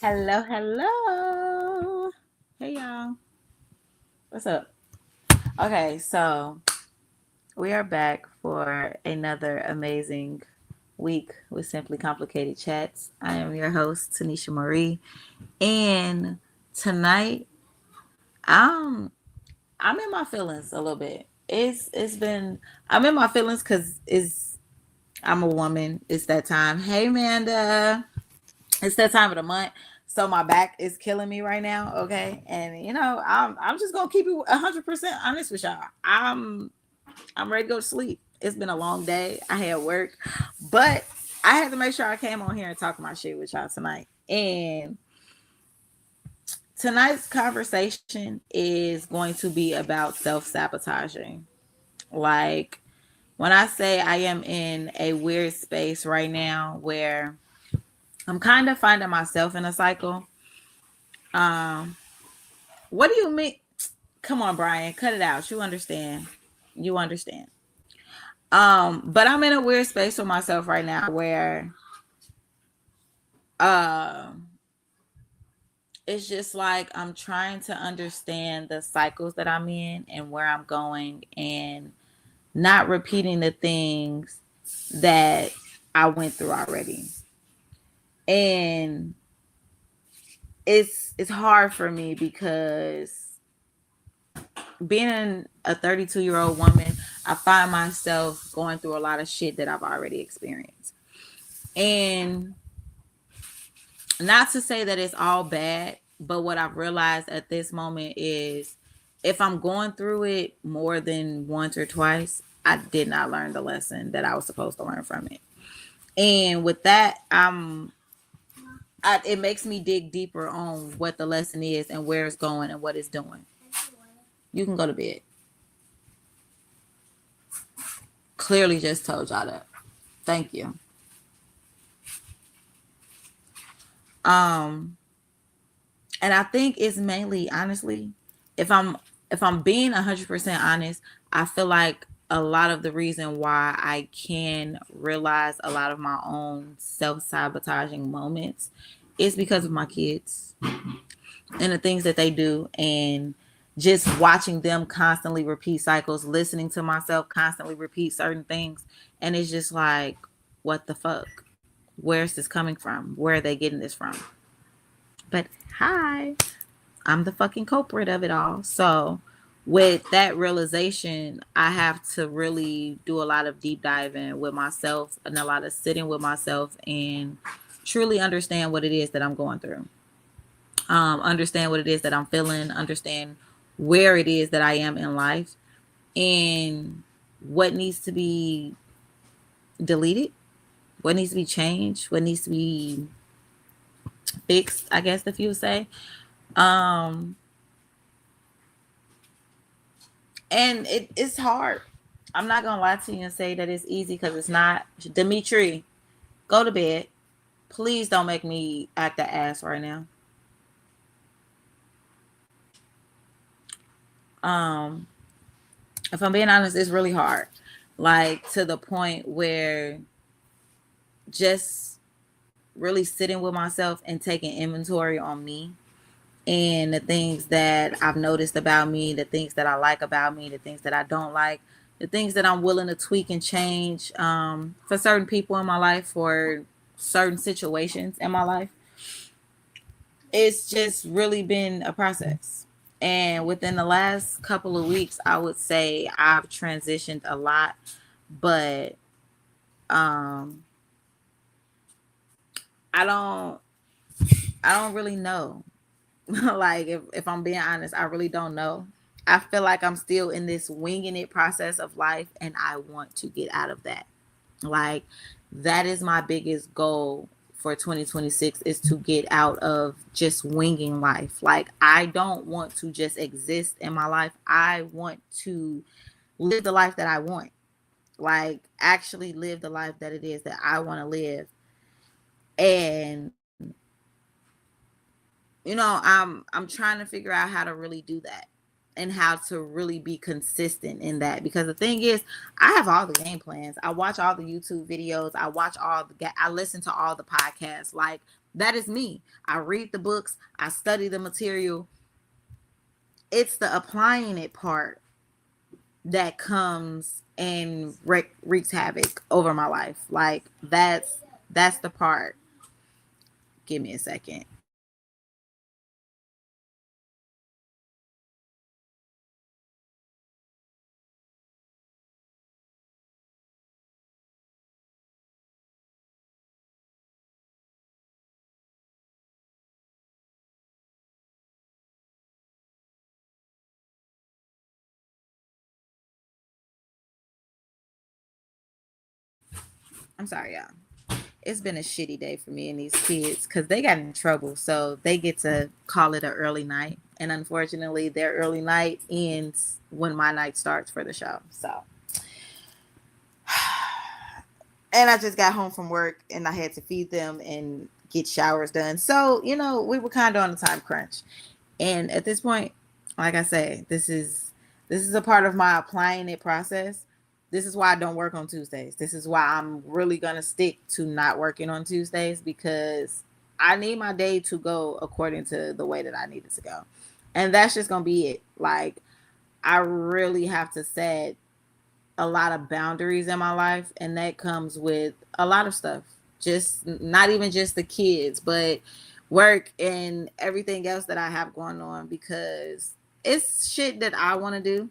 Hello, hello. Hey, y'all. What's up? Okay, so we are back for another amazing week with Simply Complicated Chats. I am your host, Tanisha Marie, and tonight I'm in my feelings a little bit. It's been I'm in my feelings because it's I'm a woman. It's that time. Hey, Amanda. It's that time of the month, so my back is killing me right now. Okay, and I'm just gonna keep it 100% honest with y'all. I'm ready to go to sleep. It's been a long day. I had work, but I had to make sure I came on here and talk my shit with y'all tonight. And tonight's conversation is going to be about self sabotaging. Like, when I say I am in a weird space right now where I'm kind of finding myself in a cycle. Um, what do you mean? Come on, Brian, cut it out. You understand. You understand. But I'm in a weird space for myself right now where uh it's just like I'm trying to understand the cycles that I'm in and where I'm going and not repeating the things that I went through already. And it's hard for me because being a 32-year-old woman, I find myself going through a lot of shit that I've already experienced. And not to say that it's all bad, but what I've realized at this moment is if I'm going through it more than once or twice, I did not learn the lesson that I was supposed to learn from it. And with that, it makes me dig deeper on what the lesson is and where it's going and what it's doing. You can go to bed. Clearly just told y'all that. Thank you. Um, and I think it's mainly honestly, if I'm if I'm being 100% honest, I feel like a lot of the reason why I can realize a lot of my own self-sabotaging moments is because of my kids and the things that they do, and just watching them constantly repeat cycles, listening to myself constantly repeat certain things, and it's just like, what the fuck? Where's this coming from? Where are they getting this from? But hi, I'm the fucking culprit of it all. So, with that realization, I have to really do a lot of deep diving with myself and a lot of sitting with myself and truly understand what it is that I'm going through. Understand what it is that I'm feeling, understand where it is that I am in life, and what needs to be deleted, what needs to be changed, what needs to be fixed, I guess, if you would say. Um, and it's hard. I'm not gonna lie to you and say that it's easy because it's not. Dimitri, go to bed. Please don't make me act the ass right now. Um, if I'm being honest, it's really hard. Like, to the point where just really sitting with myself and taking inventory on me and the things that I've noticed about me, the things that I like about me, the things that I don't like, the things that I'm willing to tweak and change for certain people in my life, for certain situations in my life. It's just really been a process. And within the last couple of weeks, I would say I've transitioned a lot, but um, I don't, I don't really know. Like, if I'm being honest, I really don't know. I feel like I'm still in this winging it process of life, and I want to get out of that. Like, that is my biggest goal for 2026, is to get out of just winging life. Like, I don't want to just exist in my life. I want to live the life that I want. Like, actually live the life that it is that I want to live. And I'm trying to figure out how to really do that and how to really be consistent in that, because the thing is, I have all the game plans. I watch all the YouTube videos, I listen to all the podcasts. Like, That is me. I read the books, I study the material. It's the applying it part that comes and wreaks havoc over my life. Like that's the part. Give me a second. I'm sorry, y'all. It's been a shitty day for me and these kids because they got in trouble. So they get to call it an early night. And unfortunately, their early night ends when my night starts for the show. So, and I just got home from work and I had to feed them and get showers done. So, we were kind of on a time crunch. And at this point, like I say, this is a part of my applying it process. This is why I don't work on Tuesdays. This is why I'm really going to stick to not working on Tuesdays, because I need my day to go according to the way that I need it to go. And that's just going to be it. Like, I really have to set a lot of boundaries in my life, and that comes with a lot of stuff. Just not even just the kids, but work and everything else that I have going on, because it's shit that I want to do.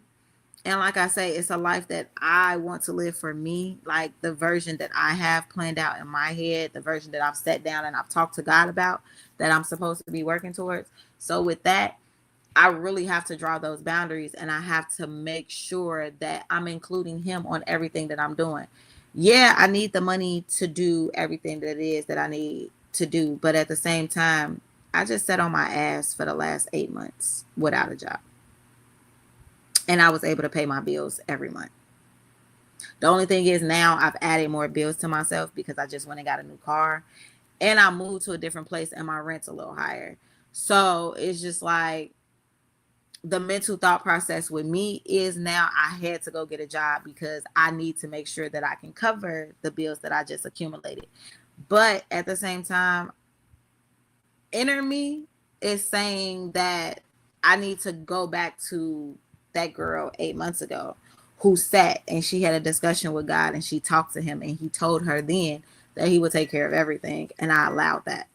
And like I say, it's a life that I want to live for me, like the version that I have planned out in my head, the version that I've sat down and I've talked to God about, that I'm supposed to be working towards. So with that, I really have to draw those boundaries, and I have to make sure that I'm including him on everything that I'm doing. Yeah, I need the money to do everything that it is that I need to do, but at the same time, I just sat on my ass for the last 8 months without a job, and I was able to pay my bills every month. The only thing is, now I've added more bills to myself because I just went and got a new car, and I moved to a different place and my rent's a little higher. So it's just like, the mental thought process with me is, now I had to go get a job because I need to make sure that I can cover the bills that I just accumulated. But at the same time, inner me is saying that I need to go back to that girl 8 months ago who sat and she had a discussion with God, and she talked to him, and he told her then that he would take care of everything. And I allowed that,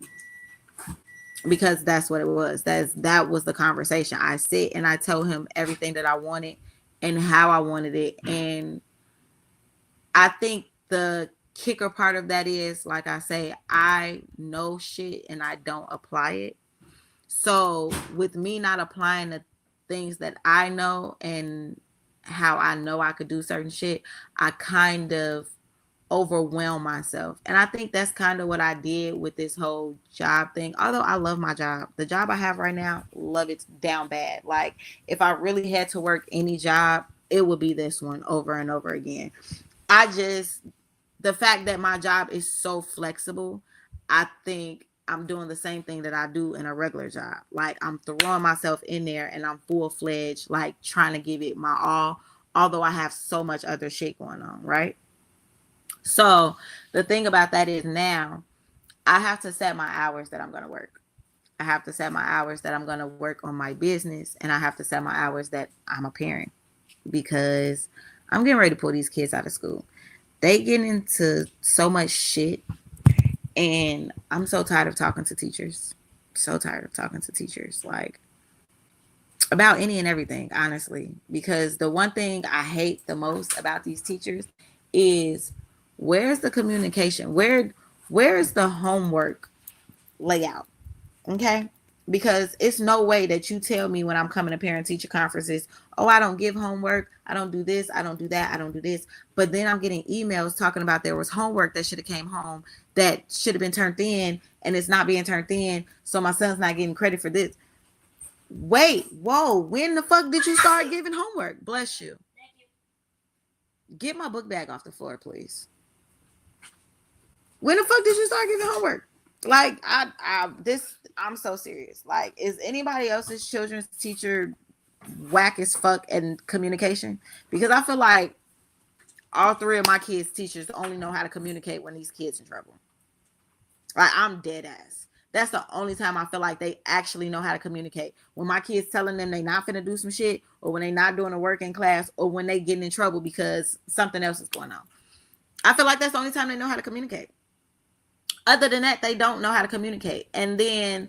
because that's what it was. That was the conversation. I sit and I tell him everything that I wanted and how I wanted it. And I think the kicker part of that is, like I say, I know shit and I don't apply it. So with me not applying the things that I know and how I know I could do certain shit, I kind of overwhelm myself. And I think that's kind of what I did with this whole job thing. Although I love my job, the job I have right now, love it down bad. Like, if I really had to work any job, it would be this one over and over again. I just, the fact that my job is so flexible, I think I'm doing the same thing that I do in a regular job. Like, I'm throwing myself in there and I'm full fledged, like trying to give it my all, although I have so much other shit going on, right? So the thing about that is, now I have to set my hours that I'm going to work. I have to set my hours that I'm going to work on my business, and I have to set my hours that I'm a parent, because I'm getting ready to pull these kids out of school. They get into so much shit, and I'm so tired of talking to teachers. So tired of talking to teachers, like, about any and everything, honestly. Because the one thing I hate the most about these teachers is, where's the communication? Where's the homework layout? Okay? Because it's no way that you tell me when I'm coming to parent teacher conferences, oh, I don't give homework, I don't do this, I don't do that, I don't do this. But then I'm getting emails talking about there was homework that should have came home that should have been turned in, and it's not being turned in, so my son's not getting credit for this. Wait, whoa, when the fuck did you start giving homework? Bless you. Get my book bag off the floor, please. When the fuck did you start giving homework? Like, I'm so serious. Like, is anybody else's children's teacher whack as fuck in communication? Because I feel like all three of my kids' teachers only know how to communicate when these kids in trouble. Like, I'm dead ass. That's the only time I feel like they actually know how to communicate. When my kids telling them they not finna do some shit, or when they not doing the work in class, or when they getting in trouble because something else is going on. I feel like that's the only time they know how to communicate. Other than that, they don't know how to communicate. And then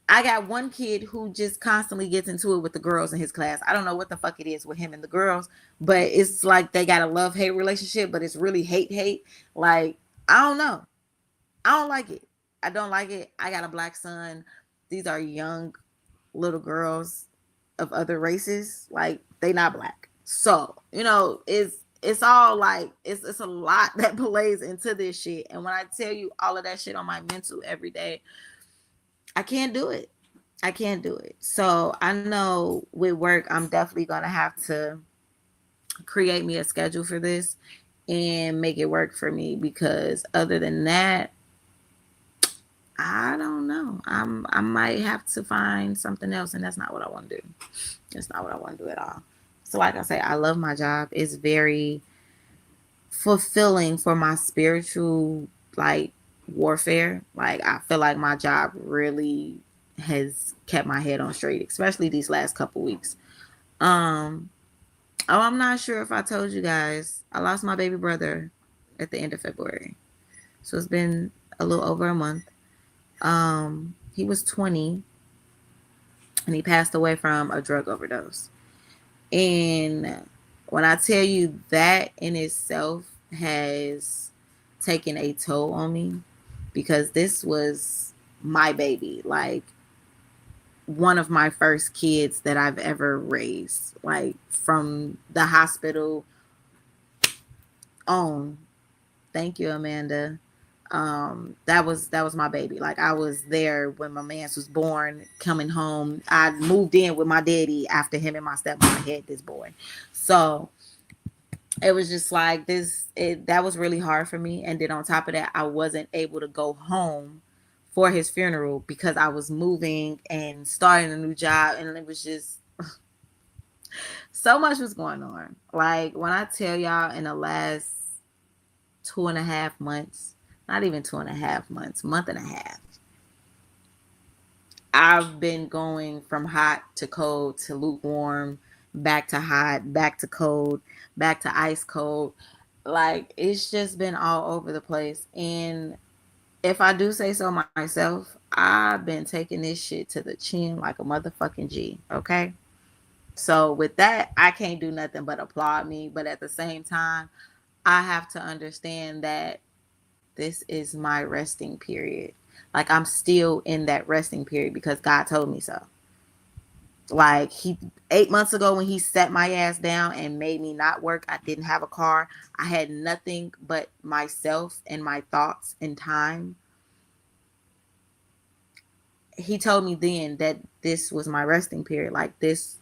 I got one kid who just constantly gets into it with the girls in his class. I don't know what the fuck it is with him and the girls, but it's like they got a love hate relationship, but it's really hate. Like, I don't know. I don't like it. I don't like it. I got a black son. These are young little girls of other races. Like, they not black. So, it's all like it's a lot that plays into this shit. And when I tell you all of that shit on my mental every day, I can't do it. I can't do it. So I know with work, I'm definitely gonna have to create me a schedule for this and make it work for me, because other than that, I don't know. I might have to find something else, and that's not what I want to do. That's not what I want to do at all. So like I say, I love my job. It's very fulfilling for my spiritual like warfare. Like, I feel like my job really has kept my head on straight, especially these last couple weeks. Um oh, I'm not sure if I told you guys, I lost my baby brother at the end of February. So it's been a little over a month. He was 20 and he passed away from a drug overdose. And when I tell you, that in itself has taken a toll on me, because this was my baby, like one of my first kids that I've ever raised, like from the hospital on. Thank you, Amanda. That was my baby. Like, I was there when my man was born, coming home. I moved in with my daddy after him and my stepmom had this boy. So it was just like that was really hard for me. And then on top of that, I wasn't able to go home for his funeral because I was moving and starting a new job, and it was just so much was going on. Like, when I tell y'all, in the last 2.5 months, not even 2.5 months, month and a half, I've been going from hot to cold to lukewarm, back to hot, back to cold, back to ice cold. Like, it's just been all over the place. And if I do say so myself, I've been taking this shit to the chin like a motherfucking G. Okay. So with that, I can't do nothing but applaud me. But at the same time, I have to understand that this is my resting period. Like, I'm still in that resting period because God told me so. Like, 8 months ago, when he set my ass down and made me not work, I didn't have a car. I had nothing but myself and my thoughts and time. He told me then that this was my resting period. Like, this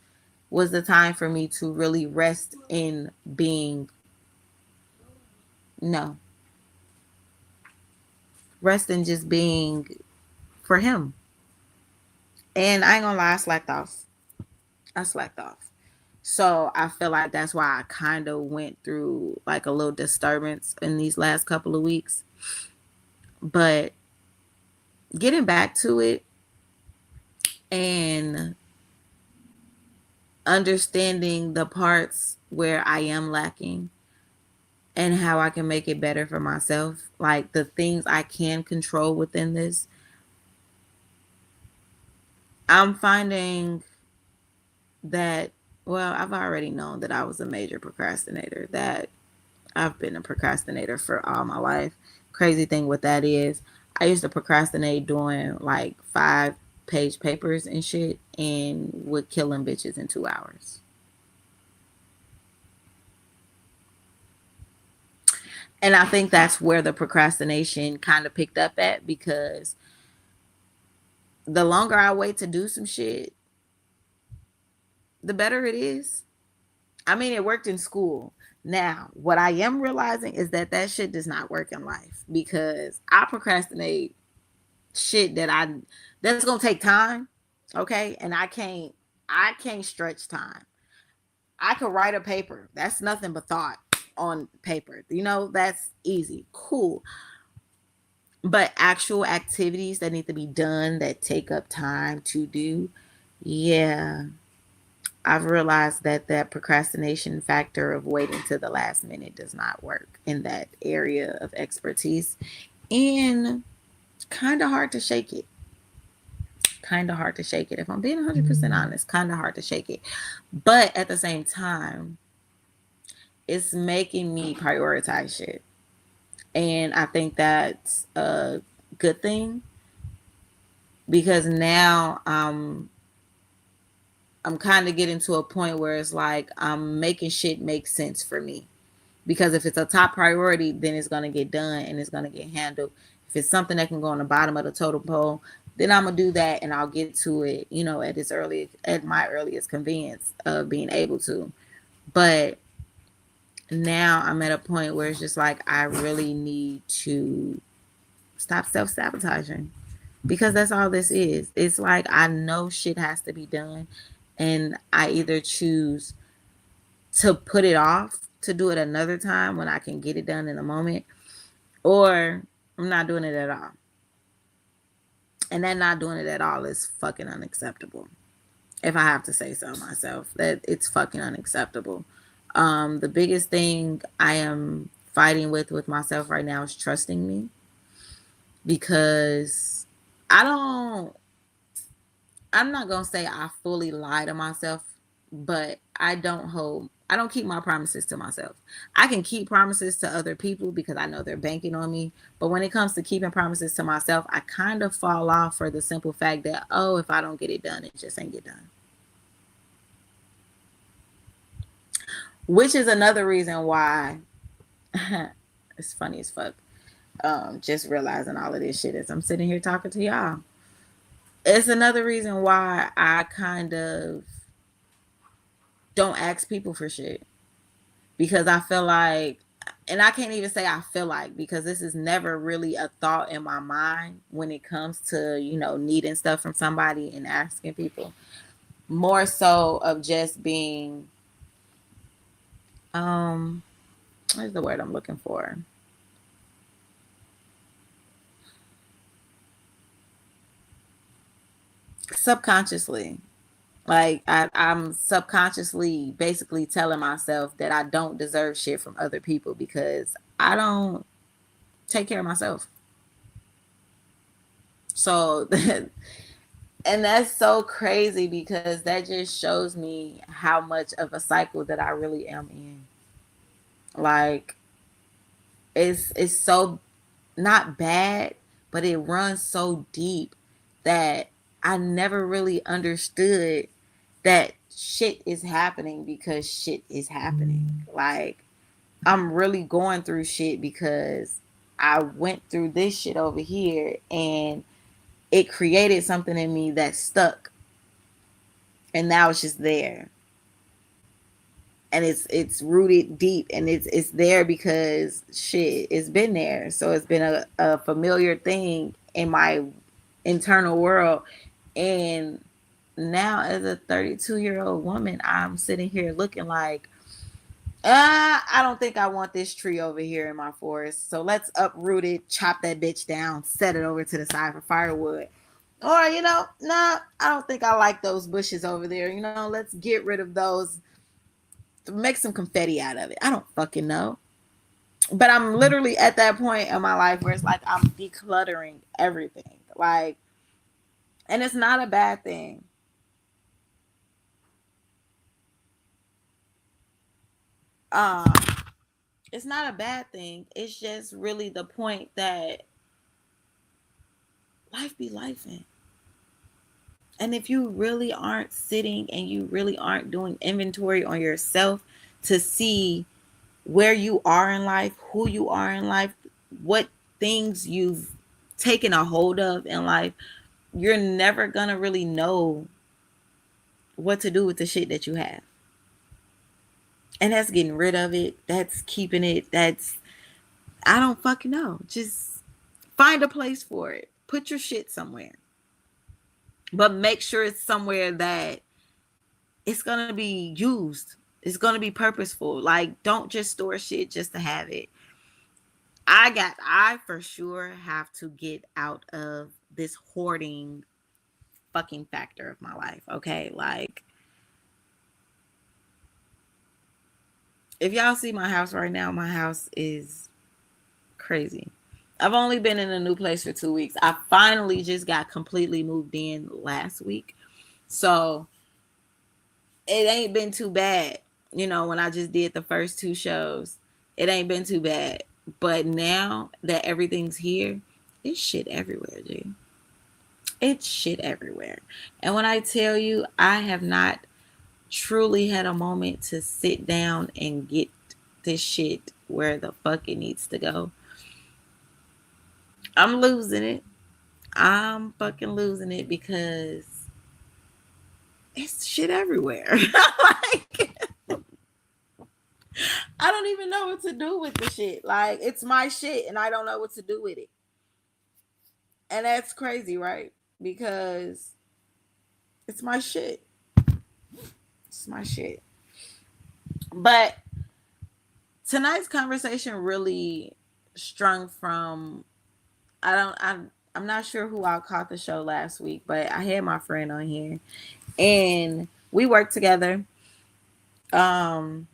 was the time for me to really rest in being, no, rest in just being for him. And I ain't gonna lie, I slacked off. I slacked off. So I feel like that's why I kind of went through like a little disturbance in these last couple of weeks. But getting back to it and understanding the parts where I am lacking and how I can make it better for myself, like the things I can control within this, I'm finding that, well, I've already known that I was a major procrastinator, that I've been a procrastinator for all my life. Crazy thing with that is, I used to procrastinate doing like 5-page papers and shit, and would kill them bitches in 2 hours. And I think that's where the procrastination kind of picked up at, because the longer I wait to do some shit, the better it is. I mean, it worked in school. Now, what I am realizing is that that shit does not work in life, because I procrastinate shit that's gonna take time, okay? And I can't stretch time. I could write a paper. That's nothing but thought on paper. That's easy. Cool. But actual activities that need to be done that take up time to do, yeah, I've realized that that procrastination factor of waiting to the last minute does not work in that area of expertise. And kind of hard to shake it. Kind of hard to shake it. If I'm being 100% honest, kind of hard to shake it. But at the same time, it's making me prioritize shit. And I think that's a good thing because now I'm kind of getting to a point where it's like I'm making shit make sense for me. Because if it's a top priority, then it's gonna get done and it's gonna get handled. If it's something that can go on the bottom of the totem pole, then I'm gonna do that and I'll get to it, at my earliest convenience of being able to. But now I'm at a point where it's just like I really need to stop self sabotaging because that's all this is. It's like I know shit has to be done, and I either choose to put it off to do it another time when I can get it done in a moment, or I'm not doing it at all. And that not doing it at all is fucking unacceptable. If I have to say so myself, that it's fucking unacceptable. The biggest thing I am fighting with myself right now is trusting me because I don't I'm not gonna say I fully lie to myself, but I don't keep my promises to myself. I can keep promises to other people because I know they're banking on me. But when it comes to keeping promises to myself, I kind of fall off for the simple fact that, oh, if I don't get it done, it just ain't get done. Which is another reason why it's funny as fuck. Just realizing all of this shit as I'm sitting here talking to y'all. It's another reason why I kind of don't ask people for shit because I feel like, and I can't even say I feel like because this is never really a thought in my mind when it comes to, needing stuff from somebody and asking people. More so of just being, um, what's the word I'm looking for? Subconsciously. Like I'm subconsciously basically telling myself that I don't deserve shit from other people because I don't take care of myself. So and that's so crazy because that just shows me how much of a cycle that I really am in. Like it's so not bad, but it runs so deep that I never really understood that shit is happening because shit is happening. Like I'm really going through shit because I went through this shit over here and it created something in me that stuck and now it's just there. And it's rooted deep and it's there because shit, it's been there. So it's been a familiar thing in my internal world. And now as a 32-year-old woman, I'm sitting here looking like, I don't think I want this tree over here in my forest. So let's uproot it, chop that bitch down, set it over to the side for firewood. Or, nah, I don't think I like those bushes over there. Let's get rid of those, make some confetti out of it. I don't fucking know. But I'm literally at that point in my life where it's like I'm decluttering everything. Like, and it's not a bad thing. Um, it's not a bad thing. It's just really the point that life be life in. And if you really aren't sitting and you really aren't doing inventory on yourself to see where you are in life, who you are in life, what things you've taken a hold of in life, you're never gonna really know what to do with the shit that you have. And that's getting rid of it. That's keeping it. That's, I don't fucking know. Just find a place for it. Put your shit somewhere. But make sure it's somewhere that it's gonna be used. It's gonna be purposeful. Like, don't just store shit just to have it. I for sure have to get out of this hoarding fucking factor of my life. Okay. Like, if y'all see my house right now, my house is crazy. I've only been in a new place for 2 weeks. I finally just got completely moved in last week. So it ain't been too bad. When I just did the first two shows, it ain't been too bad. But now that everything's here, it's shit everywhere, G. It's shit everywhere. And when I tell you, I have not truly had a moment to sit down and get this shit where the fuck it needs to go. I'm losing it. I'm fucking losing it because it's shit everywhere. Like, I don't even know what to do with the shit. Like, it's my shit and I don't know what to do with it. And that's crazy, right? Because it's my shit. It's my shit. But tonight's conversation really strung from I'm not sure who I caught the show last week, but I had my friend on here and we worked together. Um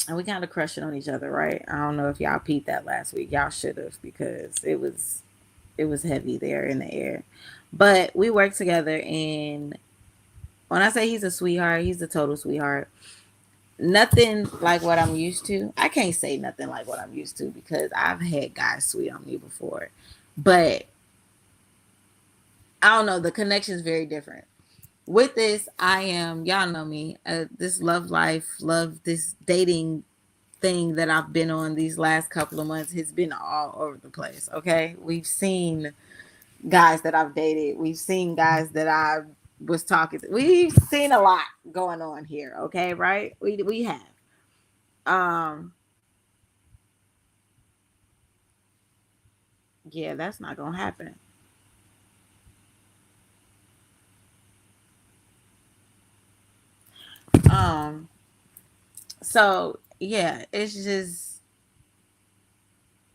and we kind of crushed it on each other, right? I don't know if y'all peeped that last week. Y'all should have, because it was heavy there in the air. But we worked together, and when I say he's a sweetheart, he's a total sweetheart. Nothing like what I'm used to. I can't say nothing like what I'm used to because I've had guys sweet on me before. But I don't know, the connection is very different. With this, y'all know me, this love life, this dating thing that I've been on these last couple of months has been all over the place. Okay. We've seen guys that I've dated. We've seen guys that I was talking to. We've seen a lot going on here. Okay. Right. We have. Um, yeah, that's not going to happen. Um, so yeah, it's just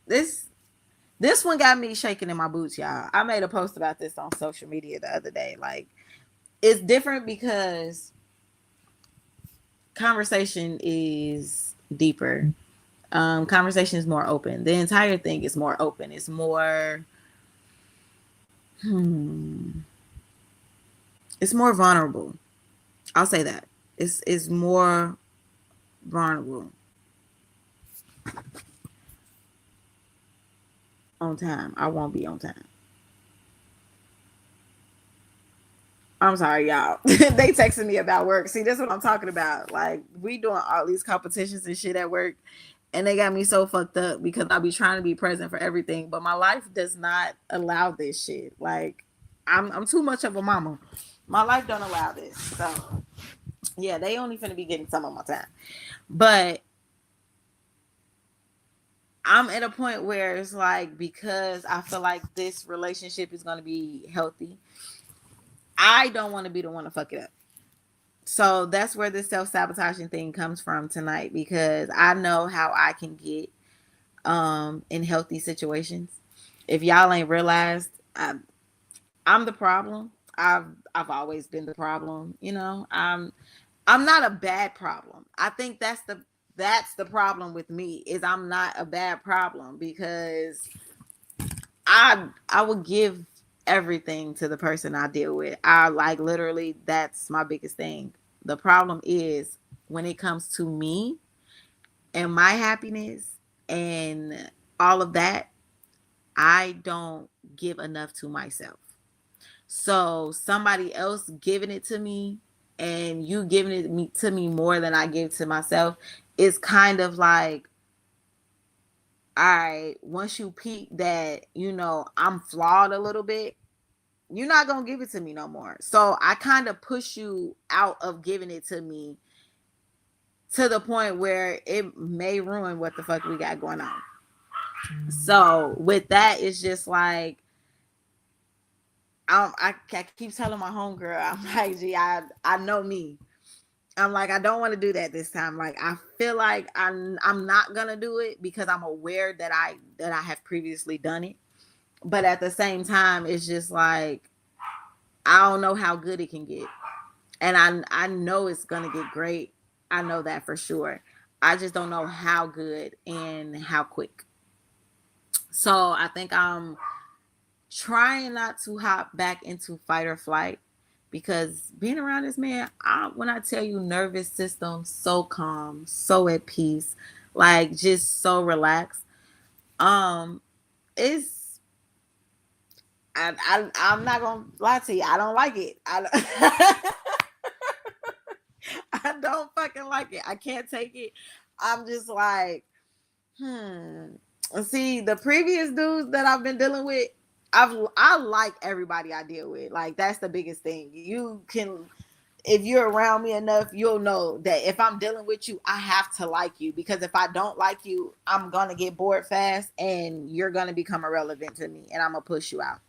this this one got me shaking in my boots, y'all. I made a post about this on social media the other day. Like, it's different because conversation is deeper. Conversation is more open. The entire thing is more open. It's more hmm, it's more vulnerable. I'll say that. It's more vulnerable. On time. I won't be on time. I'm sorry, y'all. They texting me about work. See, this is what I'm talking about. Like, we doing all these competitions and shit at work, and they got me so fucked up because I be trying to be present for everything, but my life does not allow this shit. Like, I'm too much of a mama. My life don't allow this. So yeah, they only finna be getting some of my time. But I'm at a point where it's like, because I feel like this relationship is gonna be healthy, I don't want to be the one to fuck it up. So that's where this self-sabotaging thing comes from tonight, because I know how I can get in healthy situations. If y'all ain't realized, I'm the problem. I've always been the problem, I'm not a bad problem. I think that's the problem with me, is I'm not a bad problem, because I would give everything to the person I deal with. I like, literally, that's my biggest thing. The problem is when it comes to me and my happiness and all of that, I don't give enough to myself. So somebody else giving it to me, and you giving it to me more than I give to myself, is kind of like, all right, once you peep that, I'm flawed a little bit, you're not gonna give it to me no more. So I kind of push you out of giving it to me, to the point where it may ruin what the fuck we got going on. So with that, it's just like, I keep telling my homegirl, I'm like, gee, I know me. I'm like, I don't want to do that this time. Like, I feel like I'm not gonna do it because I'm aware that I have previously done it. But at the same time, it's just like I don't know how good it can get, and I know it's gonna get great. I know that for sure. I just don't know how good and how quick. So I think I'm trying not to hop back into fight or flight because being around this man, when I tell you nervous system so calm, so at peace, like just so relaxed. Um, it's I'm not gonna lie to you. I don't like it. I don't fucking like it. I can't take it. I'm just like, hmm. See, the previous dudes that I've been dealing with, I like everybody I deal with. Like that's the biggest thing. You can, if you're around me enough, you'll know that if I'm dealing with you, I have to like you because if I don't like you, I'm gonna get bored fast and you're gonna become irrelevant to me and I'm gonna push you out.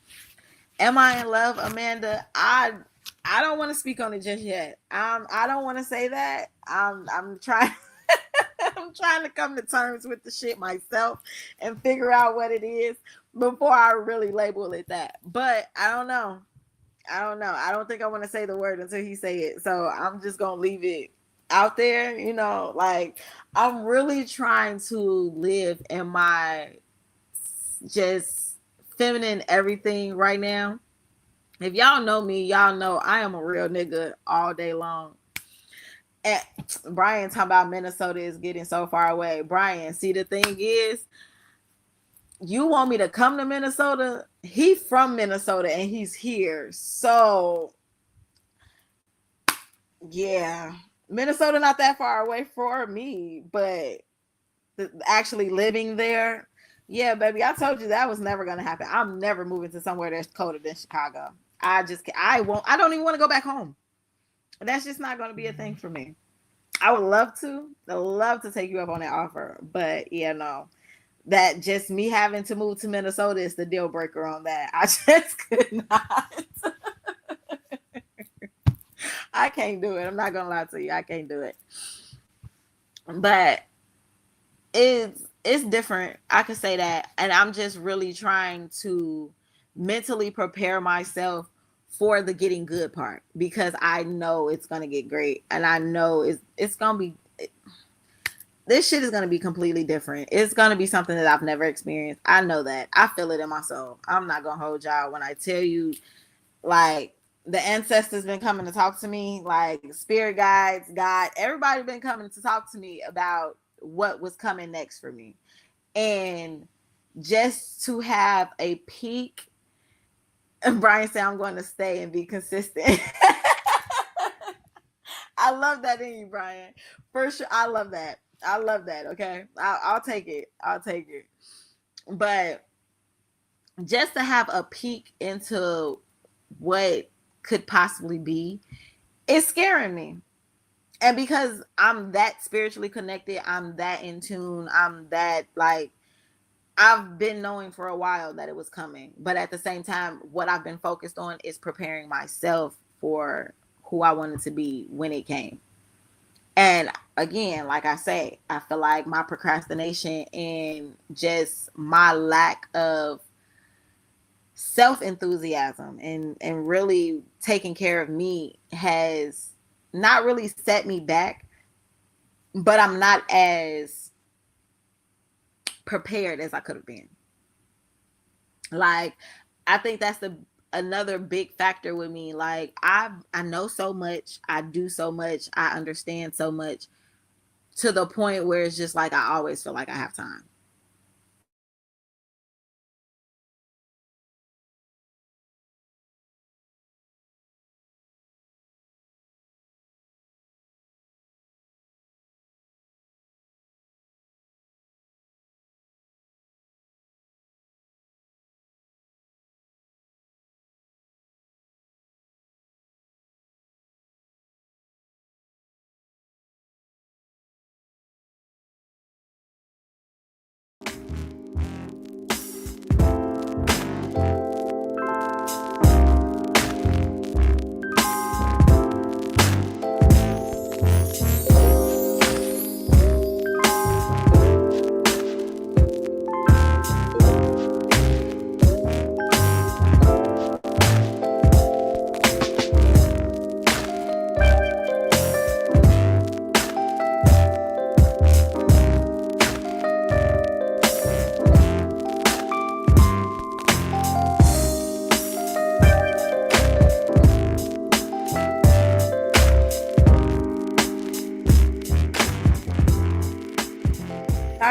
Am I in love, Amanda? I don't want to speak on it just yet. I don't want to say that. I'm trying I'm trying to come to terms with the shit myself and figure out what it is before I really label it that. But I don't know. I don't know. I don't think I want to say the word until he say it. So I'm just gonna leave it out there, like I'm really trying to live in my just feminine everything right now. If y'all know me, y'all know I am a real nigga all day long. And Brian talking about Minnesota is getting so far away. Brian, see the thing is, you want me to come to Minnesota? He from Minnesota and he's here. So yeah. Minnesota not that far away for me, but actually living there, yeah, baby, I told you that was never gonna happen. I'm never moving to somewhere that's colder than Chicago. I won't. I don't even want to go back home. That's just not gonna be a thing for me. I would love to. I love to take you up on that offer, but yeah, no. That just me having to move to Minnesota is the deal breaker on that. I just could not. I can't do it. I'm not gonna lie to you. I can't do it. But it's different. I could say that. And I'm just really trying to mentally prepare myself for the getting good part because I know it's gonna get great. And I know it's gonna be this shit is gonna be completely different. It's gonna be something that I've never experienced. I know that. I feel it in my soul. I'm not gonna hold y'all when I tell you, like, the ancestors been coming to talk to me, like spirit guides, God, everybody been coming to talk to me about what was coming next for me. And just to have a peak, and Brian said I'm going to stay and be consistent. I love that in you, Brian. For sure. I love that. I love that. Okay. I'll take it. I'll take it. But just to have a peek into what could possibly be, it's scaring me. And because I'm that spiritually connected, I'm that in tune, I'm that like, I've been knowing for a while that it was coming. But at the same time, what I've been focused on is preparing myself for who I wanted to be when it came. And again, like I say, I feel like my procrastination and just my lack of self enthusiasm and really taking care of me has not really set me back, but I'm not as prepared as I could have been. Like, I think that's the another big factor with me. Like, I know so much, I do so much, I understand so much to the point where it's just like I always feel like I have time.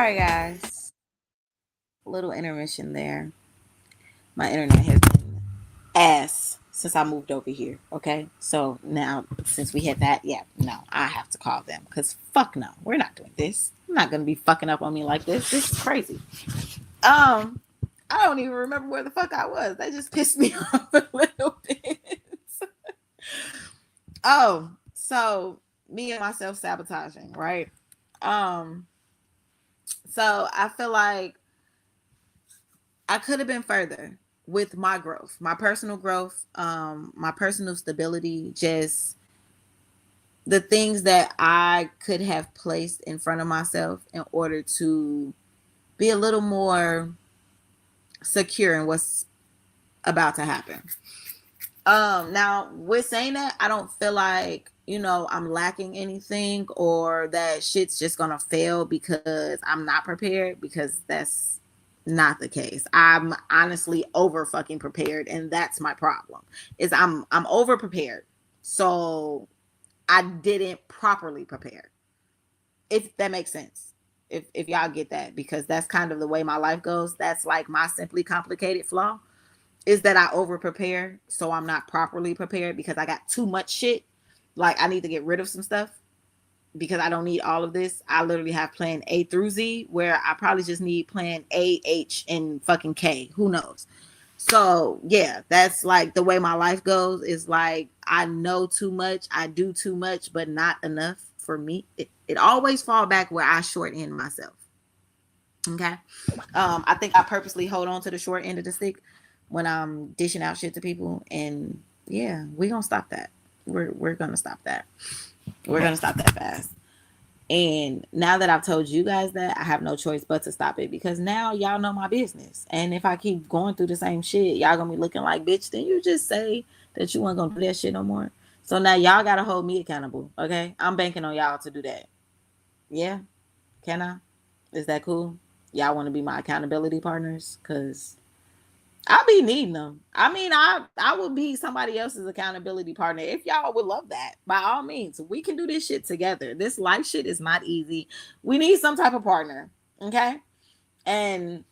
right, guys. Little intermission there. My internet has been ass since I moved over here. Okay, so now since we had that, yeah, no, I have to call them because fuck no, we're not doing this. I'm not gonna be fucking up on me like this. This is crazy. Um, I don't even remember where the fuck I was. That just pissed me off a little bit. Oh, so me and myself sabotaging, right? Um, so I feel like I could have been further with my growth, my personal growth, my personal stability, just the things that I could have placed in front of myself in order to be a little more secure in what's about to happen. Now with saying that, I don't feel like, I'm lacking anything or that shit's just gonna fail because I'm not prepared, because that's not the case. I'm honestly over fucking prepared, and that's my problem. Is I'm over prepared. So I didn't properly prepare. If that makes sense. If y'all get that, because that's kind of the way my life goes. That's like my simply complicated flaw, is that I over prepare, so I'm not properly prepared because I got too much shit. Like I need to get rid of some stuff because I don't need all of this. I literally have plan A through Z, where I probably just need plan A, H, and fucking K. Who knows? So yeah, that's like the way my life goes. Is like I know too much, I do too much, but not enough for me. It always fall back where I short end myself. Okay. I think I purposely hold on to the short end of the stick when I'm dishing out shit to people. And yeah, we're gonna stop that. We're gonna stop that. We're gonna stop that fast. And now that I've told you guys that, I have no choice but to stop it, because now y'all know my business. And if I keep going through the same shit, y'all gonna be looking like, bitch, then you just say that you weren't gonna do that shit no more. So now y'all gotta hold me accountable. Okay. I'm banking on y'all to do that. Yeah. Can I? Is that cool? Y'all want to be my accountability partners? Because I'll be needing them. I mean, I would be somebody else's accountability partner if y'all would love that. By all means, we can do this shit together. This life shit is not easy. We need some type of partner. Okay. And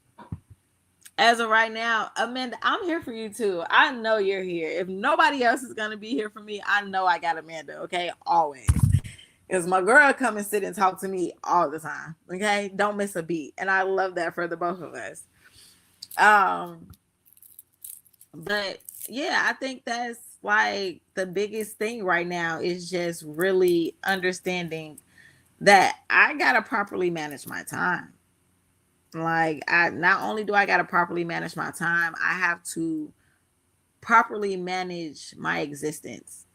as of right now, Amanda, I'm here for you too. I know you're here. If nobody else is going to be here for me, I know I got Amanda. Okay. Always. Because my girl come and sit and talk to me all the time. Okay. Don't miss a beat. And I love that for the both of us. Um, but yeah, I think that's like the biggest thing right now, is just really understanding that I gotta properly manage my time. Like I not only do I gotta properly manage my time, I have to properly manage my existence.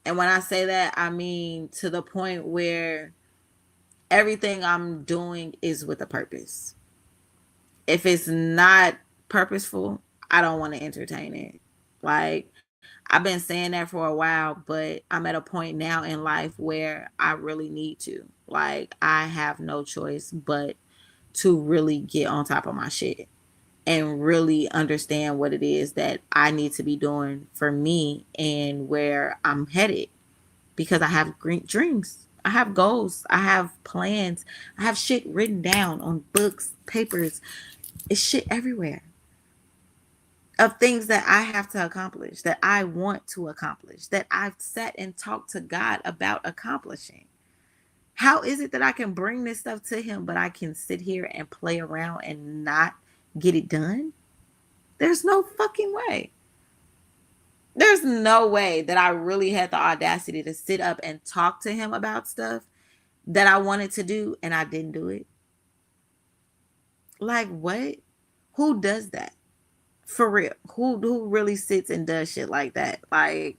And when I say that, I mean to the point where everything I'm doing is with a purpose. If it's not purposeful, I don't want to entertain it. Like I've been saying that for a while, but I'm at a point now in life where I really need to. Like I have no choice but to really get on top of my shit and really understand what it is that I need to be doing for me and where I'm headed, because I have great dreams. I have goals. I have plans. I have shit written down on books, papers. It's shit everywhere of things that I have to accomplish, that I want to accomplish, that I've sat and talked to God about accomplishing. How is it that I can bring this stuff to Him, but I can sit here and play around and not get it done? There's no fucking way. There's no way that I really had the audacity to sit up and talk to Him about stuff that I wanted to do and I didn't do it. Like, what? Who does that? For real. Who really sits and does shit like that? Like,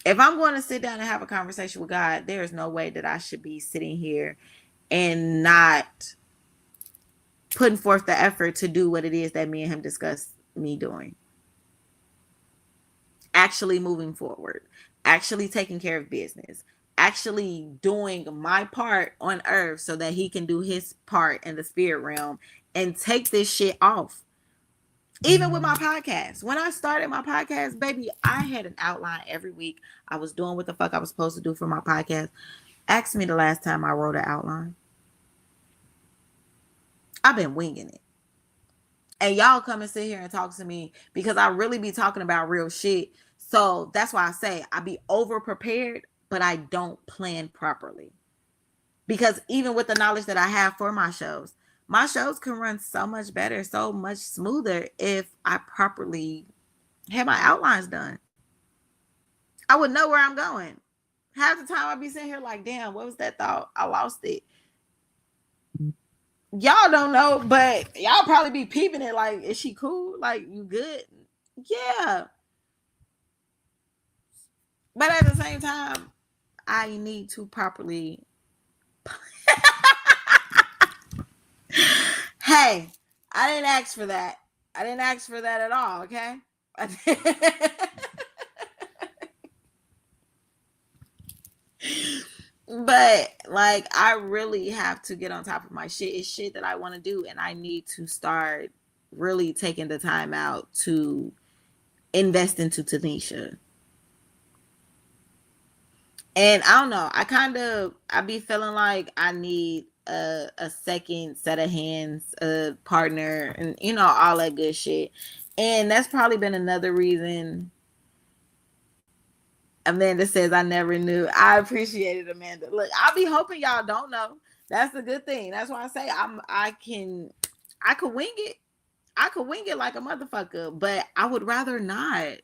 if I'm going to sit down and have a conversation with God, there is no way that I should be sitting here and not putting forth the effort to do what it is that me and him discussed me doing. Actually moving forward, actually taking care of business, actually doing my part on earth so that he can do his part in the spirit realm and take this shit off. Even with my podcast, when I started my podcast, baby, I had an outline every week. I was doing what the fuck I was supposed to do for my podcast. Ask me the last time I wrote an outline. I've been winging it. And y'all come and sit here and talk to me because I really be talking about real shit. So that's why I say I be over prepared, but I don't plan properly. Because even with the knowledge that I have for my shows can run so much better, so much smoother if I properly have my outlines done. I would know where I'm going. Half the time I'd be sitting here like, damn, what was that thought? I lost it. Y'all don't know, but y'all probably be peeping it like, is she cool? Like, you good? Yeah. But at the same time, I need to properly. Hey, I didn't ask for that. I didn't ask for that at all, okay? But like I really have to get on top of my shit. It's shit that I want to do and I need to start really taking the time out to invest into Tanisha. And I don't know, I be feeling like I need a second set of hands, a partner, and all that good shit. And that's probably been another reason. Amanda says I never knew. I appreciate it, Amanda. Look, I'll be hoping y'all don't know. That's the good thing. That's why I say I could wing it. I could wing it like a motherfucker, but I would rather not.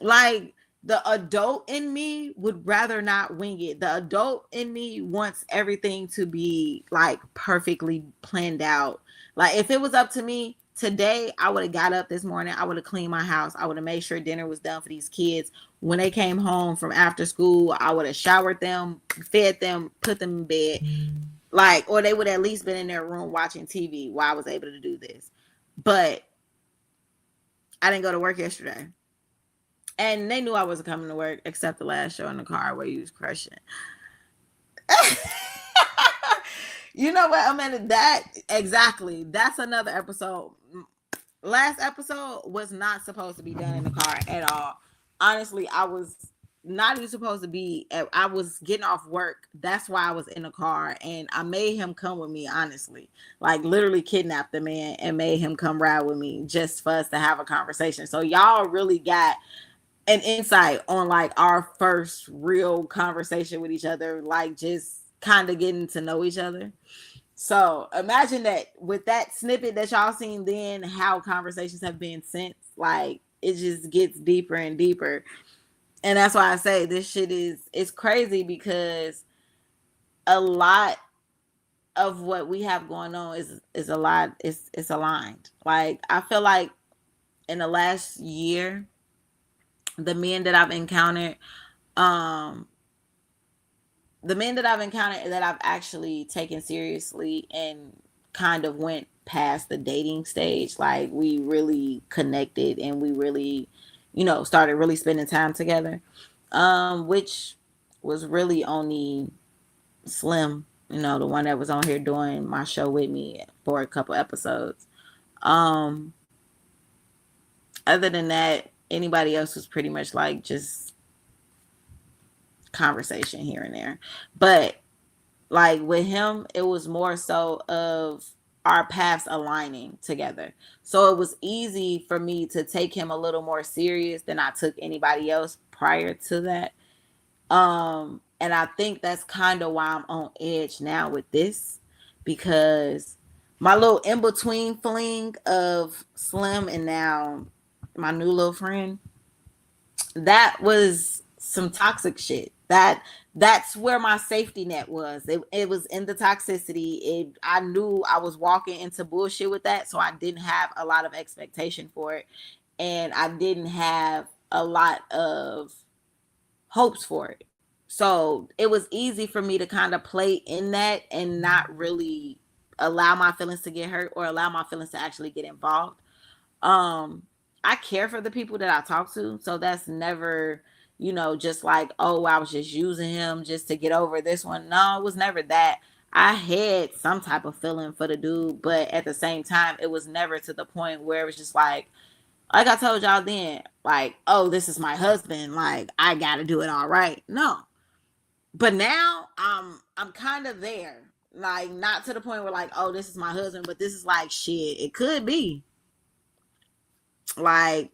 Like the adult in me would rather not wing it. The adult in me wants everything to be like perfectly planned out. Like if it was up to me today, I would have got up this morning. I would have cleaned my house. I would have made sure dinner was done for these kids. When they came home from after school, I would have showered them, fed them, put them in bed. Like, or they would at least been in their room watching TV while I was able to do this. But I didn't go to work yesterday. And they knew I wasn't coming to work except the last show in the car where you was crushing. You know what, Amanda? That exactly. That's another episode. Last episode was not supposed to be done in the car at all. Honestly, I was not even supposed to be. I was getting off work. That's why I was in the car, and I made him come with me. Honestly, like literally kidnapped the man and made him come ride with me just for us to have a conversation. So y'all really got an insight on like our first real conversation with each other, like just kind of getting to know each other. So imagine that with that snippet that y'all seen then, how conversations have been since. Like it just gets deeper and deeper. And that's why I say this shit it's crazy because a lot of what we have going on is a lot it's aligned. Like I feel like in the last year, the men that I've encountered, um, the men that I've encountered that I've actually taken seriously and kind of went past the dating stage, like we really connected and we really, started really spending time together, which was really only Slim, the one that was on here doing my show with me for a couple episodes. Um, Other than that, anybody else was pretty much like just conversation here and there. But like with him, it was more so of our paths aligning together. So it was easy for me to take him a little more serious than I took anybody else prior to that. And I think that's kind of why I'm on edge now with this, because my little in between fling of Slim and now my new little friend, that was some toxic shit. That's where my safety net was. It was in the toxicity. I knew I was walking into bullshit with that, so I didn't have a lot of expectation for it, and I didn't have a lot of hopes for it. So it was easy for me to kind of play in that and not really allow my feelings to get hurt or allow my feelings to actually get involved. um I care for the people that I talk to, so that's never, just like, oh, I was just using him just to get over this one. No, it was never that. I had some type of feeling for the dude, but at the same time it was never to the point where it was just like I told y'all then, like, oh, this is my husband, like I gotta do it all right. No. But now I'm kind of there. Like, not to the point where like, oh, this is my husband, but this is like shit. It could be. Like,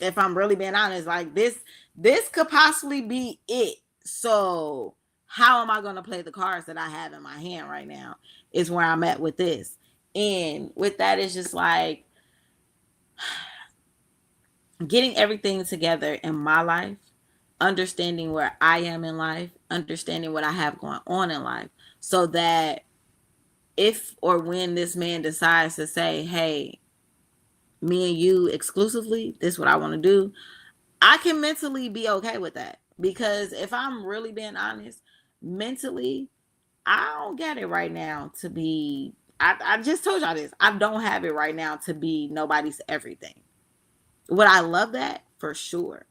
if I'm really being honest, like this could possibly be it. So how am I gonna play the cards that I have in my hand right now? Is where I'm at with this. And with that, it's just like getting everything together in my life, understanding where I am in life, understanding what I have going on in life, so that if or when this man decides to say, hey, me and you exclusively, this is what I want to do, I can mentally be okay with that. Because if I'm really being honest, mentally, I don't get it right now to be, I just told y'all this. I don't have it right now to be nobody's everything. Would I love that? For sure.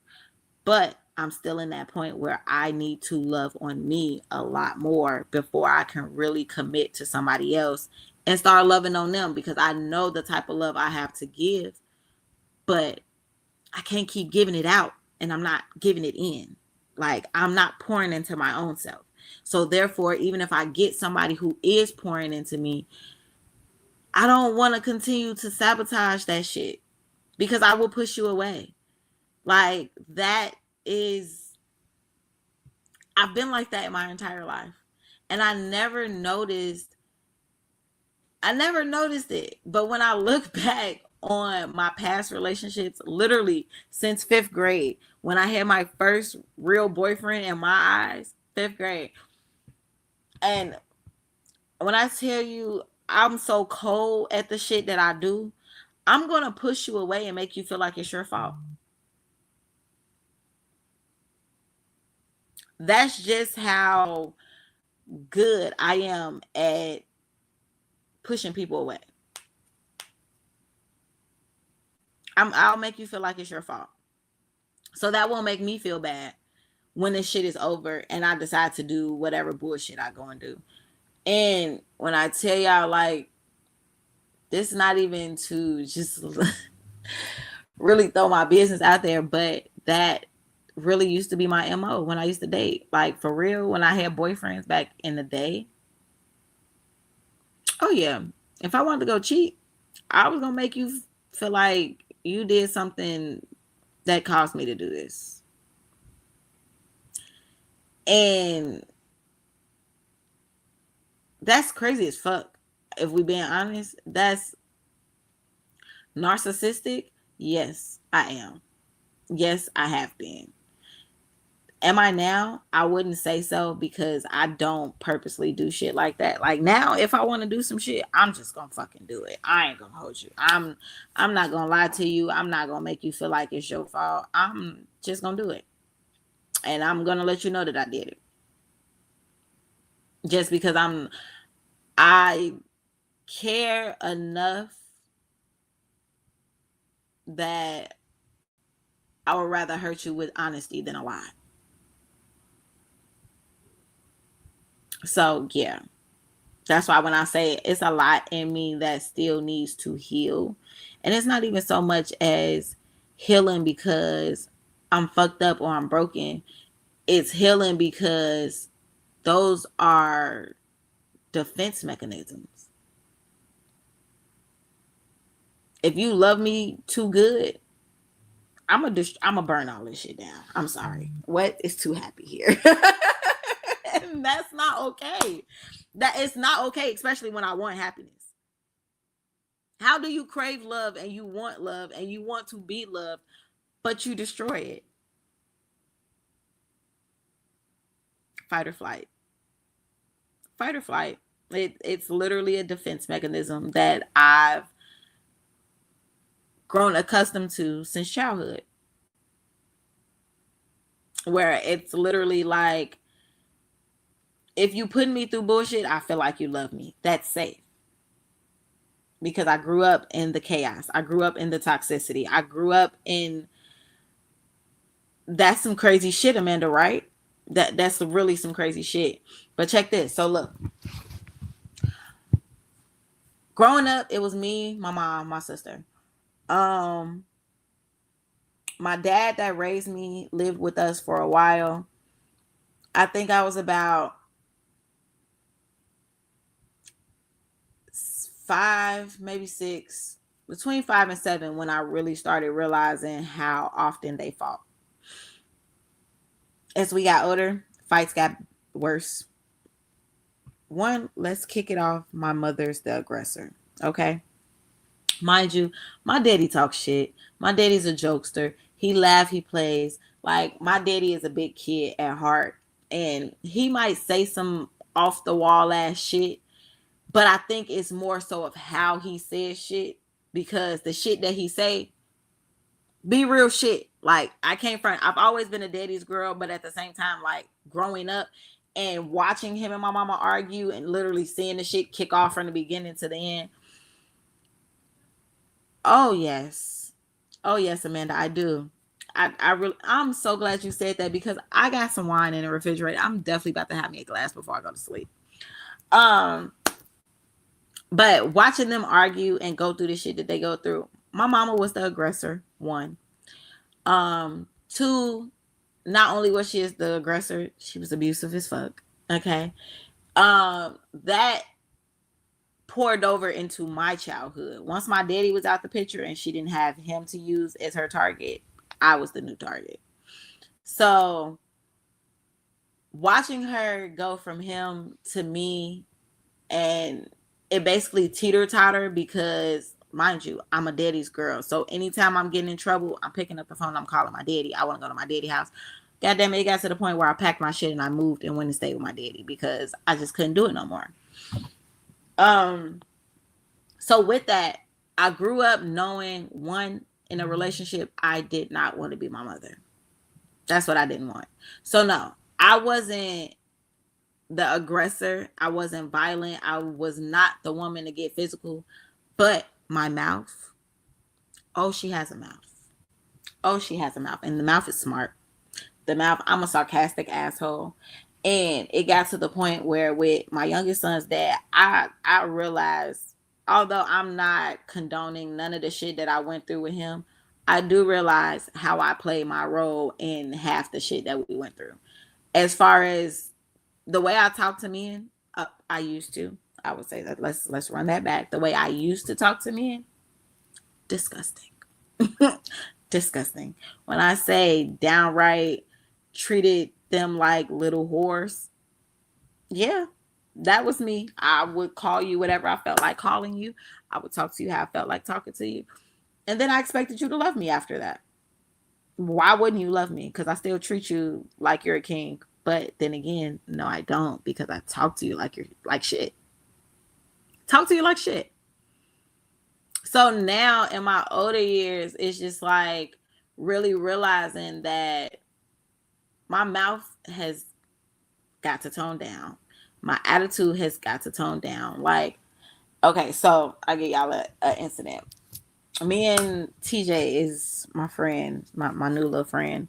But I'm still in that point where I need to love on me a lot more before I can really commit to somebody else and start loving on them, because I know the type of love I have to give, but I can't keep giving it out and I'm not giving it in. Like, I'm not pouring into my own self. So therefore, even if I get somebody who is pouring into me, I don't want to continue to sabotage that shit, because I will push you away. Like, that is, I've been like that my entire life. And I never noticed it. But when I look back on my past relationships, literally since fifth grade, when I had my first real boyfriend in my eyes, fifth grade. And when I tell you I'm so cold at the shit that I do, I'm going to push you away and make you feel like it's your fault. That's just how good I am at pushing people away. I'll make you feel like it's your fault. So that won't make me feel bad when this shit is over and I decide to do whatever bullshit I go and do. And when I tell y'all, like, this is not even to just really throw my business out there, but that really used to be my MO when I used to date. Like, for real, when I had boyfriends back in the day, oh yeah, if I wanted to go cheat, I was gonna make you feel like you did something that caused me to do this. And that's crazy as fuck. If we being honest, that's narcissistic. Yes, I am. Yes, I have been. Am I now? I wouldn't say so, because I don't purposely do shit like that. Like, now, if I want to do some shit, I'm just gonna fucking do it. I ain't gonna hold you. I'm not gonna lie to you. I'm not gonna make you feel like it's your fault. I'm just gonna do it. And I'm gonna let you know that I did it. Just because I care enough that I would rather hurt you with honesty than a lie. So yeah, that's why when I say it's a lot in me that still needs to heal, and it's not even so much as healing because I'm fucked up or I'm broken. It's healing because those are defense mechanisms. If you love me too good, I'm gonna burn all this shit down. I'm sorry. What is too happy here? And that's not okay. That is not okay, especially when I want happiness. How do you crave love and you want to be loved, but you destroy it? Fight or flight. Fight or flight. It's literally a defense mechanism that I've grown accustomed to since childhood, where it's literally like, if you put me through bullshit, I feel like you love me. That's safe. Because I grew up in the chaos. I grew up in the toxicity. I grew up in, that's some crazy shit, Amanda, right? That's really some crazy shit. But check this. So look, growing up, it was me, my mom, my sister. Um, my dad that raised me lived with us for a while. I think I was about 5, maybe 6, between 5 and 7, when I really started realizing how often they fought. As we got older, fights got worse. One, let's kick it off. My mother's the aggressor. Okay. Mind you, my daddy talks shit. My daddy's a jokester. He laughs, he plays. Like, my daddy is a big kid at heart. And he might say some off the wall ass shit, but I think it's more so of how he says shit, because the shit that he say be real shit. Like, I came from, I've always been a daddy's girl, but at the same time, like, growing up and watching him and my mama argue and literally seeing the shit kick off from the beginning to the end. Oh yes. Oh yes, Amanda, I do. I'm so glad you said that, because I got some wine in the refrigerator. I'm definitely about to have me a glass before I go to sleep. Um, but watching them argue and go through the shit that they go through, my mama was the aggressor, one. Two, not only was she as the aggressor, she was abusive as fuck. Okay. That poured over into my childhood. Once my daddy was out the picture and she didn't have him to use as her target, I was the new target. So watching her go from him to me, and it basically teeter-totter, because mind you, I'm a daddy's girl. So anytime I'm getting in trouble, I'm picking up the phone, I'm calling my daddy. I want to go to my daddy house. God damn it, it got to the point where I packed my shit and I moved and went and stayed with my daddy, because I just couldn't do it no more. So with that, I grew up knowing, one, in a relationship, I did not want to be my mother. That's what I didn't want. So no, I wasn't the aggressor. I wasn't violent. I was not the woman to get physical. But my mouth, oh, she has a mouth. Oh, she has a mouth. And the mouth is smart. The mouth, I'm a sarcastic asshole. And it got to the point where with my youngest son's dad, I realized, although I'm not condoning none of the shit that I went through with him, I do realize how I played my role in half the shit that we went through. As far as the way I talk to men, I used to. I would say that let's run that back. The way I used to talk to men, disgusting. Disgusting. When I say downright treated them like little whores, yeah, that was me. I would call you whatever I felt like calling you. I would talk to you how I felt like talking to you. And then I expected you to love me after that. Why wouldn't you love me? Because I still treat you like you're a king. But then again, no, I don't, because I talk to you like you're like shit. Talk to you like shit. So now in my older years, it's just like really realizing that my mouth has got to tone down. My attitude has got to tone down. Like, okay, so I get y'all an incident. Me and TJ is my friend, my new little friend.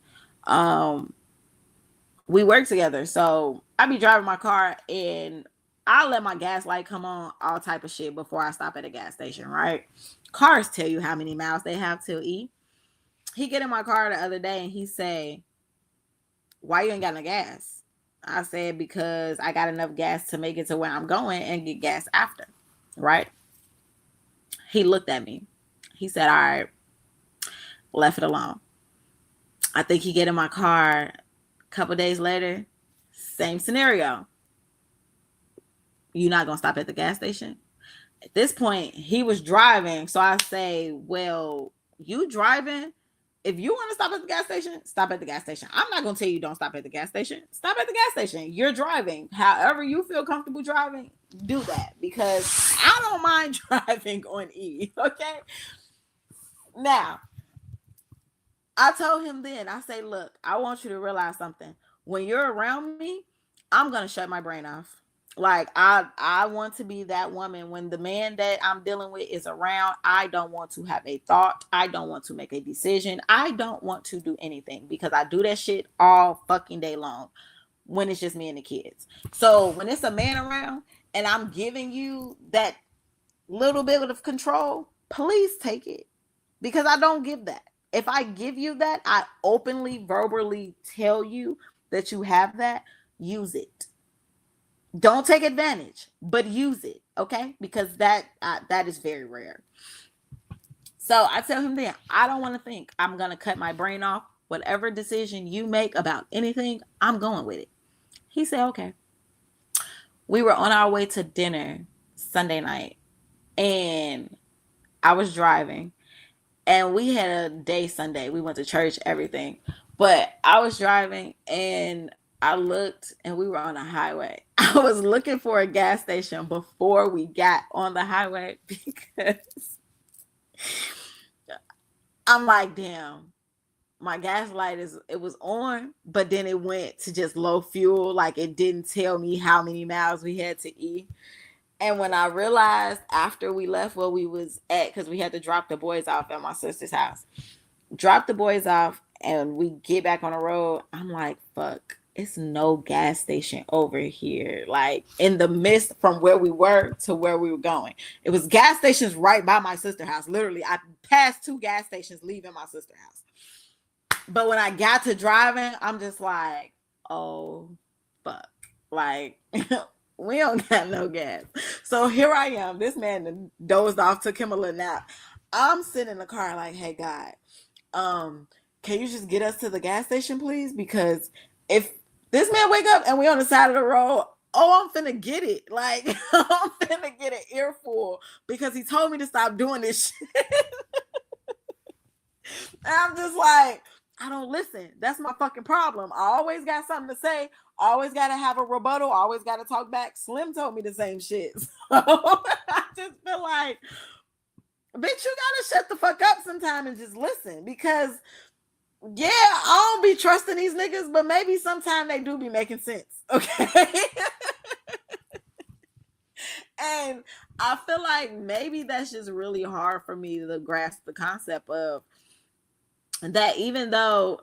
We work together. So I be driving my car and I let my gas light come on, all type of shit, before I stop at a gas station, right? Cars tell you how many miles they have till E. He get in my car the other day and he say, "Why you ain't got no gas?" I said, "Because I got enough gas to make it to where I'm going and get gas after." Right? He looked at me. He said, "All right," left it alone. I think he get in my car a couple days later, same scenario. You not gonna stop at the gas station? At this point, he was driving, so I say, "Well, you driving? If you want to stop at the gas station, stop at the gas station. I'm not gonna tell you don't stop at the gas station. Stop at the gas station. You're driving. However you feel comfortable driving, do that, because I don't mind driving on E." Okay. Now, I told him then, I say, "Look, I want you to realize something. When you're around me, I'm gonna shut my brain off. Like, I want to be that woman. When the man that I'm dealing with is around, I don't want to have a thought. I don't want to make a decision. I don't want to do anything, because I do that shit all fucking day long when it's just me and the kids. So when it's a man around and I'm giving you that little bit of control, please take it, because I don't give that. If I give you that, I openly, verbally tell you that you have that, use it. Don't take advantage, but use it, okay? Because that is very rare. So I tell him then, I don't want to think. I'm gonna cut my brain off. Whatever decision you make about anything, I'm going with it. He said, okay. We were on our way to dinner Sunday night, and I was driving, and we had a day Sunday. We went to church, everything. But I was driving, and I looked, and we were on a highway. I was looking for a gas station before we got on the highway because I'm like, damn, my gas light is it was on, but then it went to just low fuel. Like it didn't tell me how many miles we had to eat. And when I realized after we left where we was at, because we had to drop the boys off at my sister's house, drop the boys off, and we get back on the road, I'm like, fuck, it's no gas station over here. Like in the midst from where we were to where we were going. It was gas stations right by my sister's house. Literally, I passed 2 gas stations leaving my sister's house. But when I got to driving, I'm just like, oh, fuck. Like, we don't got no gas. So here I am. This man dozed off, took him a little nap. I'm sitting in the car like, hey, God, can you just get us to the gas station, please? Because if this man wake up and we on the side of the road, oh, I'm finna get it. Like, I'm finna get an earful because he told me to stop doing this shit. And I'm just like, I don't listen. That's my fucking problem. I always got something to say. Always got to have a rebuttal. Always got to talk back. Slim told me the same shit. So I just feel like, bitch, you got to shut the fuck up sometime and just listen. Because, yeah, I don't be trusting these niggas, but maybe sometime they do be making sense. Okay? And I feel like maybe that's just really hard for me to grasp the concept of that, even though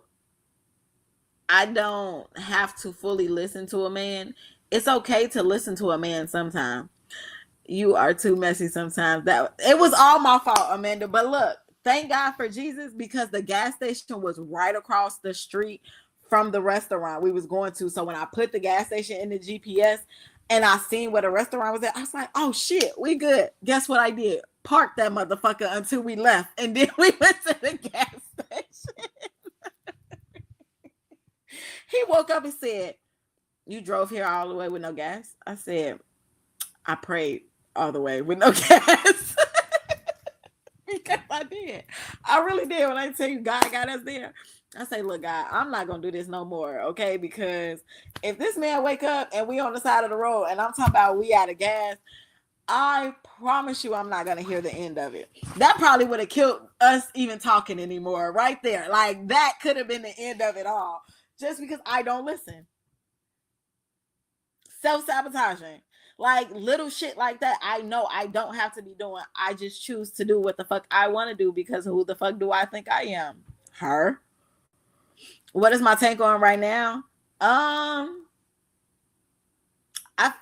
I don't have to fully listen to a man, it's okay to listen to a man sometime. You are too messy sometimes. That it was all my fault, Amanda. But look, thank God for Jesus because the gas station was right across the street from the restaurant we was going to. So when I put the gas station in the GPS and I seen where the restaurant was at, I was like, oh shit, we good. Guess what I did? Parked that motherfucker until we left. And then we went to the gas station. He woke up and said, you drove here all the way with no gas? I said, I prayed all the way with no gas. Because I did. I really did. When I tell you God got us there, I say, look, God, I'm not going to do this no more, okay? Because if this man wake up and we on the side of the road and I'm talking about we out of gas, I promise you I'm not going to hear the end of it. That probably would have killed us even talking anymore right there. Like that could have been the end of it all. Just because I don't listen. Self-sabotaging. Like little shit like that. I know I don't have to be doing. I just choose to do what the fuck I want to do because who the fuck do I think I am? Her. What is my tank on right now? I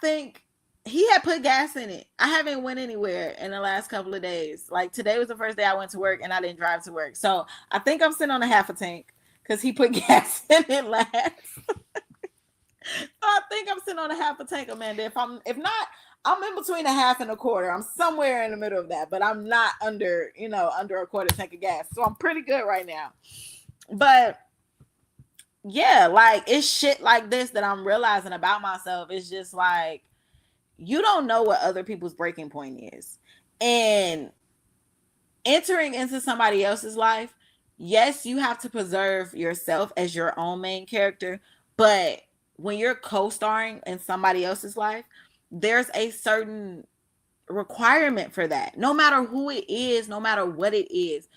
think he had put gas in it. I haven't went anywhere in the last couple of days. Like today was the first day I went to work and I didn't drive to work. So I think I'm sitting on a half a tank because he put gas in it last. So I think I'm sitting on a half a tank, Amanda. If not, I'm in between a half and a quarter. I'm somewhere in the middle of that, but I'm not under a quarter tank of gas. So I'm pretty good right now. But yeah, like it's shit like this that I'm realizing about myself. It's just like you don't know what other people's breaking point is. And entering into somebody else's life, yes, you have to preserve yourself as your own main character, but when you're co-starring in somebody else's life, there's a certain requirement for that. No matter who it is, no matter what it is.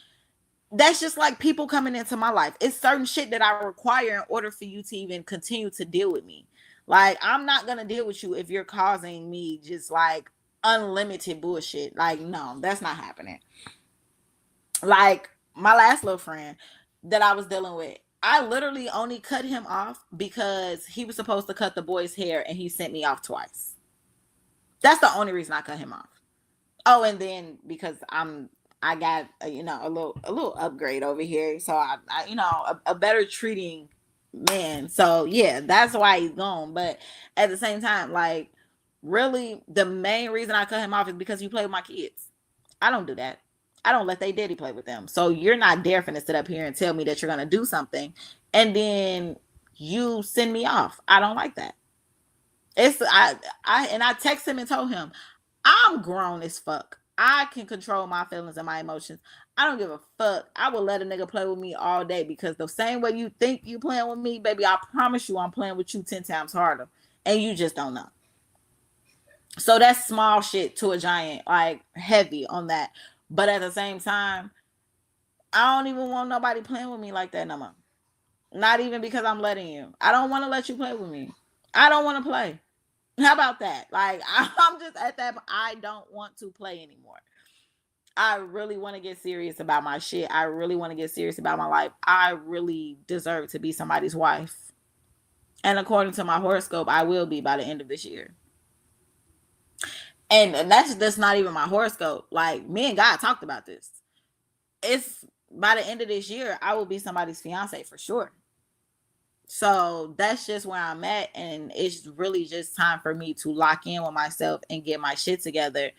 That's just like people coming into my life. It's certain shit that I require in order for you to even continue to deal with me. Like, I'm not going to deal with you if you're causing me just like unlimited bullshit. Like, no, that's not happening. Like, my last little friend that I was dealing with, I literally only cut him off because he was supposed to cut the boy's hair and he sent me off twice. That's the only reason I cut him off. Oh, and then because I got a little upgrade over here, so I a better treating man. So yeah, that's why he's gone. But at the same time, like Really, the main reason I cut him off is because you play with my kids. I don't do that. I don't let they daddy play with them. So you're not there finna sit up here and tell me that you're gonna do something and then you send me off. I don't like that. It's I text him and told him, I'm grown as fuck. I can control my feelings and my emotions. I don't give a fuck. I will let a nigga play with me all day because the same way you think you playing with me, baby, I promise you I'm playing with you 10 times harder. And you just don't know. So that's small shit to a giant, like heavy on that. But at the same time, I don't even want nobody playing with me like that no more. Not even because I'm letting you. I don't want to let you play with me. I don't want to play. How about that? Like, I'm just at that. I don't want to play anymore. I really want to get serious about my shit. I really want to get serious about my life. I really deserve to be somebody's wife. And according to my horoscope, I will be by the end of this year. And that's not even my horoscope. Like, me and God talked about this. It's by the end of this year, I will be somebody's fiance for sure. So that's just where I'm at. And it's really just time for me to lock in with myself and get my shit together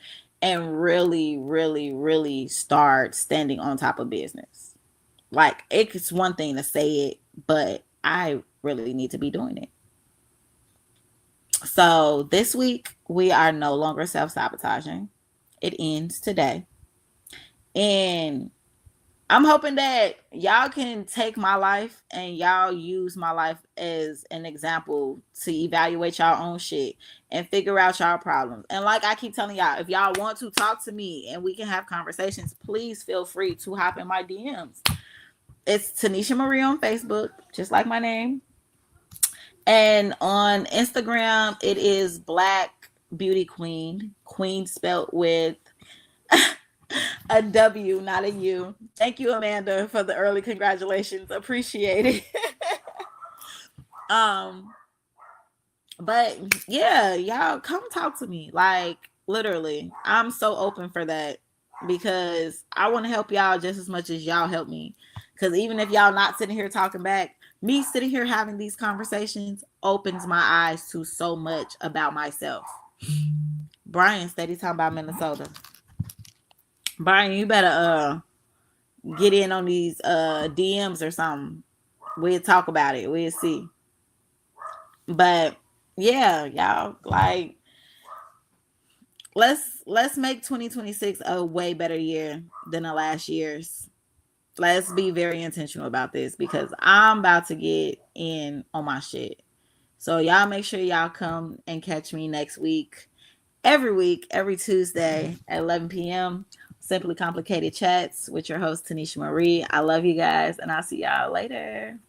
and really, really, really start standing on top of business. Like, it's one thing to say it, but I really need to be doing it. So this week, we are no longer self-sabotaging. It ends today. And I'm hoping that y'all can take my life and y'all use my life as an example to evaluate y'all own shit and figure out y'all problems. And like I keep telling y'all, if y'all want to talk to me and we can have conversations, please feel free to hop in my DMs. It's Tanisha Marie on Facebook, just like my name. And on Instagram, it is Black Beauty Queen. Queen spelled with a W, not a U. Thank you, Amanda, for the early congratulations. Appreciate it. um, but yeah, y'all come talk to me. Like, literally, I'm so open for that because I want to help y'all just as much as y'all help me. Because even if y'all not sitting here talking back, me sitting here having these conversations opens my eyes to so much about myself. Brian steady talking about Minnesota. Brian, you better get in on these DMs or something. We'll talk about it. We'll see. But yeah, y'all, like, let's make 2026 a way better year than the last year's. Let's be very intentional about this because I'm about to get in on my shit. So y'all make sure y'all come and catch me next week. Week, every Tuesday at 11 p.m. Simply Complicated Chats with your host, Tanisha Marie. I love you guys, and I'll see y'all later.